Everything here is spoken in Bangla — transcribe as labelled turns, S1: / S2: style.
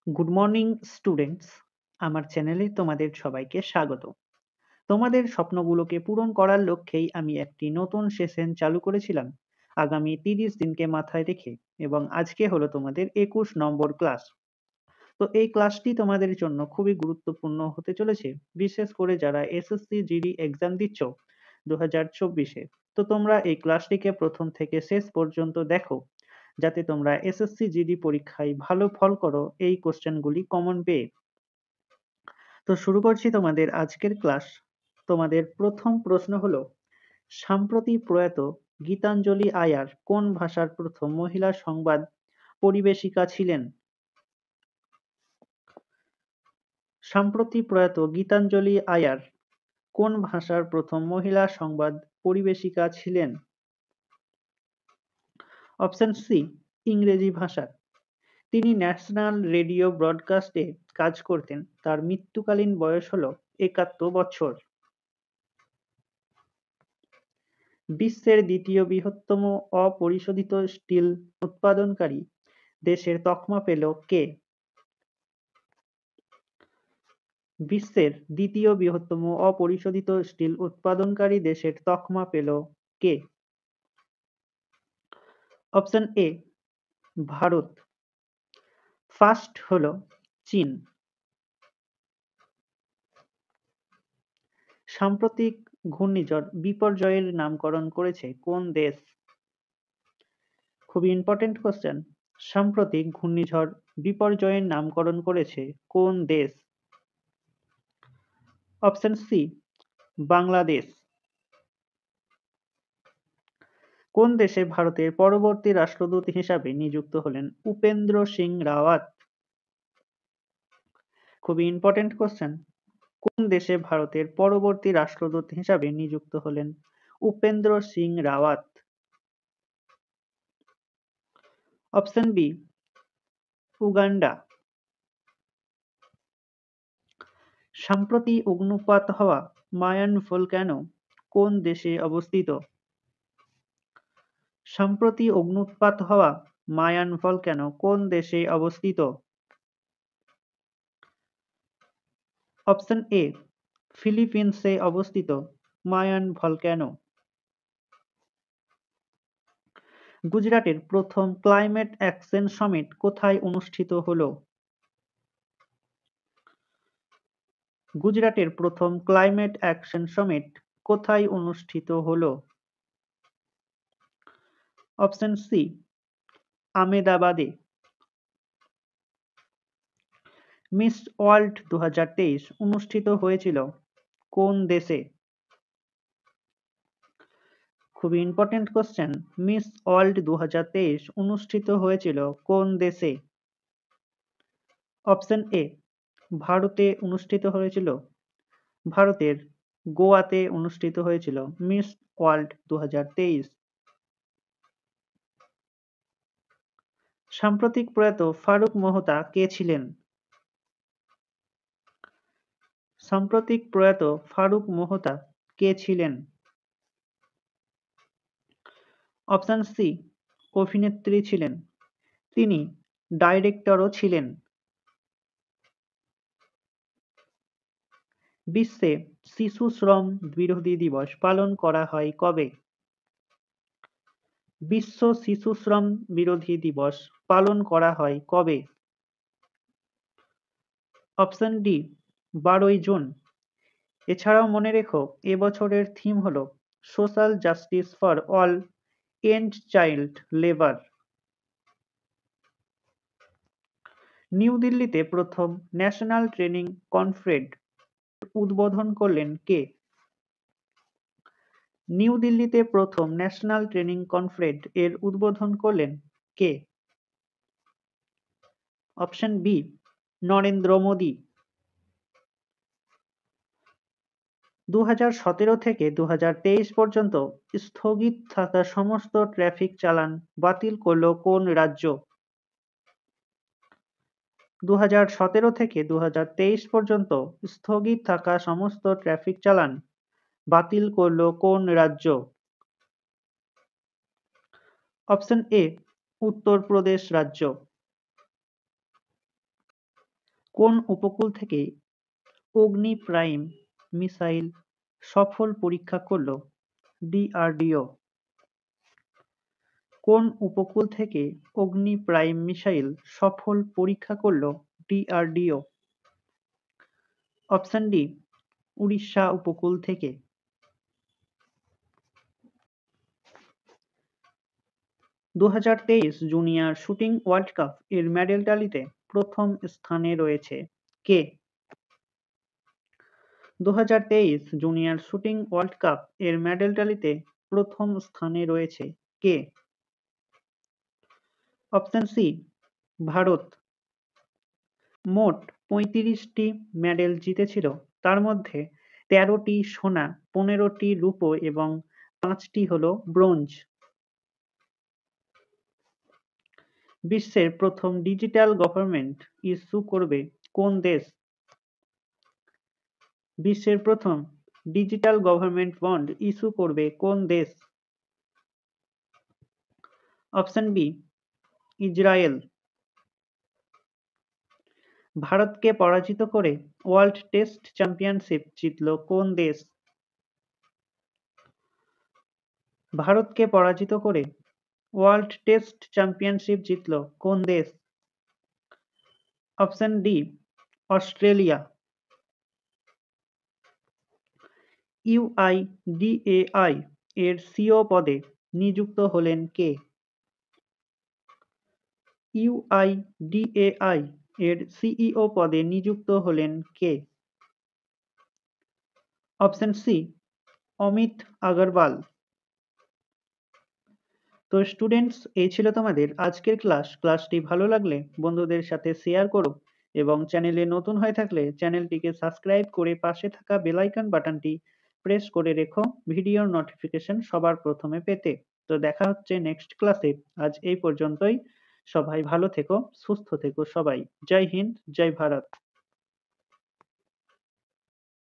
S1: Good morning students. আমার চ্যানেলে তোমাদের সবাইকে স্বাগত। তোমাদের স্বপ্নগুলোকে পূরণ করার লক্ষ্যেই আমি একটি নতুন সেশন চালু করেছিলাম আগামী 30 দিনকে মাথায় রেখে, এবং আজকে হলো তোমাদের 21 নম্বর ক্লাস। তো এই ক্লাসটি তোমাদের জন্য খুবই গুরুত্বপূর্ণ হতে চলেছে, বিশেষ করে যারা এসএসসি জিডি এক্সাম দিচ্ছ 2024-এ। তো তোমরা এই ক্লাসটিকে প্রথম থেকে শেষ পর্যন্ত দেখো, যাতে তোমরা এসএসসি জিডি পরীক্ষায় ভালো ফল করো এই কোশ্চেনগুলি কমন পেয়ে। তো শুরু করছি তোমাদের আজকের ক্লাস। তোমাদের প্রথম প্রশ্ন হলো, সাম্প্রতি প্রয়াত গীতাঞ্জলি আয়ার কোন ভাষার প্রথম মহিলা সংবাদ পরিবেশিকা ছিলেন? সাম্প্রতি প্রয়াত গীতাঞ্জলি আয়ার কোন ভাষার প্রথম মহিলা সংবাদ পরিবেশিকা ছিলেন? অপশন সি, ইংরেজি ভাষার। তিনি ন্যাশনাল রেডিও ব্রডকাস্টে কাজ করতেন। তার মৃত্যুকালীন বয়স হল 71 বছর। বিশ্বের দ্বিতীয় বৃহত্তম অপরিশোধিত স্টিল উৎপাদনকারী দেশের তকমা পেল কে? বিশ্বের দ্বিতীয় বৃহত্তম অপরিশোধিত স্টিল উৎপাদনকারী দেশের তকমা পেল কে? Option A, Bharat. ফার্স্ট হলো চীন। সাম্প্রতিক ঘূর্ণিঝড় বিপর্যয়ের নামকরণ করেছে কোন দেশ? খুবই ইম্পর্টেন্ট কোশ্চেন। সাম্প্রতিক ঘূর্ণিঝড় বিপর্যয়ের নামকরণ করেছে কোন দেশ? Option C, Bangladesh. কোন দেশে ভারতের পরবর্তী রাষ্ট্রদূত হিসাবে নিযুক্ত হলেন উপেন্দ্র সিং রাওয়াত? খুবই ইম্পর্টেন্ট কোশ্চেন। কোন দেশে ভারতের পরবর্তী রাষ্ট্রদূত হিসাবে নিযুক্ত হলেন Upendra Singh Rawat? Option B, Uganda. সম্প্রতি অগ্ন্যুৎপাত হওয়া মায়ান ভলক্যানো কোন দেশে অবস্থিত? সম্প্রতি অগ্ন্যুৎপাত হওয়া মায়ান ভলক্যানো কোন দেশে অবস্থিত? অপশন এ, ফিলিপিন্সে অবস্থিত মায়ান ভলক্যানো। গুজরাটের প্রথম ক্লাইমেট অ্যাকশন সামিট কোথায় অনুষ্ঠিত হলো? গুজরাটের প্রথম ক্লাইমেট অ্যাকশন সামিট কোথায় অনুষ্ঠিত হলো? অপশন সি, আহমেদাবাদে। মিস ওয়ার্ল্ড 2023 অনুষ্ঠিত হয়েছিল কোন দেশে? খুবই ইম্পর্টেন্ট কোশ্চেন। মিস ওয়ার্ল্ড 2023 অনুষ্ঠিত হয়েছিল কোন দেশে? অপশন এ, ভারতে অনুষ্ঠিত হয়েছিল। ভারতের গোয়াতে অনুষ্ঠিত হয়েছিল মিস ওয়ার্ল্ড 2023। সাম্প্রতিক প্রয়াত ফারুক মেহতা কে ছিলেন? সাম্প্রতিক প্রয়াত ফারুক মেহতা কে ছিলেন? অপশন সি, অভিনেত্রী ছিলেন। তিনি ডাইরেক্টরও ছিলেন। বিশ্বে শিশু শ্রম বিরোধী দিবস পালন করা হয় কবে? বিশ্ব শিশু শ্রম বিরোধী দিবস পালন করা হয় কবে? অপশন ডি, 12ই জুন। এছাড়াও মনে রেখো, এবছরের থিম হলো social justice for all, and child labour. New দিল্লিতে প্রথম ন্যাশনাল ট্রেনিং কনফারেন্স উদ্বোধন করলেন কে? নিউ দিল্লিতে প্রথম ন্যাশনাল ট্রেনিং কনফারেন্স এর উদ্বোধন করলেন কে? Option B, Narendra Modi. 2017 থেকে 2023 পর্যন্ত স্থগিত থাকা সমস্ত ট্রাফিক চালান বাতিল করল কোন রাজ্য? 2017 থেকে 2023 পর্যন্ত স্থগিত থাকা সমস্ত ট্রাফিক চালান বাতিল করল কোন রাজ্য? অপশন এ, উত্তরপ্রদেশ রাজ্য। কোন উপকূল থেকে অগ্নি প্রাইম মিসাইল সফল পরীক্ষা করল ডিআরডিও? কোন উপকূল থেকে অগ্নি প্রাইম মিসাইল সফল পরীক্ষা করল ডিআরডিও? অপশন ডি, উড়িষ্যা উপকূল থেকে। 2023 জুনিয়র শুটিং ওয়ার্ল্ড কাপ এর মেডেল টালিতে প্রথম স্থানে রয়েছে কে? 2023 জুনিয়র শুটিং ওয়ার্ল্ড কাপ এর মেডেল টালিতে প্রথম স্থানে রয়েছে কে? Option C, Bharat. মোট 35টি মেডেল জিতেছিল, তার মধ্যে 13টি সোনা, 15টি রূপো এবং 5টি হলো ব্রোঞ্জ। বিশ্বের প্রথম ডিজিটাল গভর্নমেন্ট ইস্যু করবে কোন দেশ? বিশ্বের প্রথম ডিজিটাল গভর্নমেন্ট বন্ড ইস্যু করবে কোন দেশ? Option B, Israel. ভারতকে পরাজিত করে ওয়ার্ল্ড টেস্ট চ্যাম্পিয়নশিপ জিতল কোন দেশ? ভারতকে পরাজিত করে ওয়ার্ল্ড টেস্ট চ্যাম্পিয়নশিপ জিতল কোন দেশ? Option D, Australia. ইউআইডিএআই এর সিইও পদে নিযুক্ত হলেন কে? ইউআইডিএআই এর সিইও পদে নিযুক্ত হলেন কে? Option C, Amit Agarwal. তো স্টুডেন্টস, এই ছিল তোমাদের আজকের ক্লাসটি ভালো লাগলে বন্ধুদের সাথে শেয়ার করো এবং চ্যানেলে নতুন হয়ে থাকলে চ্যানেলটিকে সাবস্ক্রাইব করে পাশে থাকা বেল আইকন বাটনটি প্রেস করে রেখো ভিডিওর নোটিফিকেশন সবার প্রথমে পেতে। তো দেখা হচ্ছে নেক্সট ক্লাসে। আজ এই পর্যন্তই। সবাই ভালো থেকো, সুস্থ থেকো সবাই। জয় হিন্দ, জয় ভারত।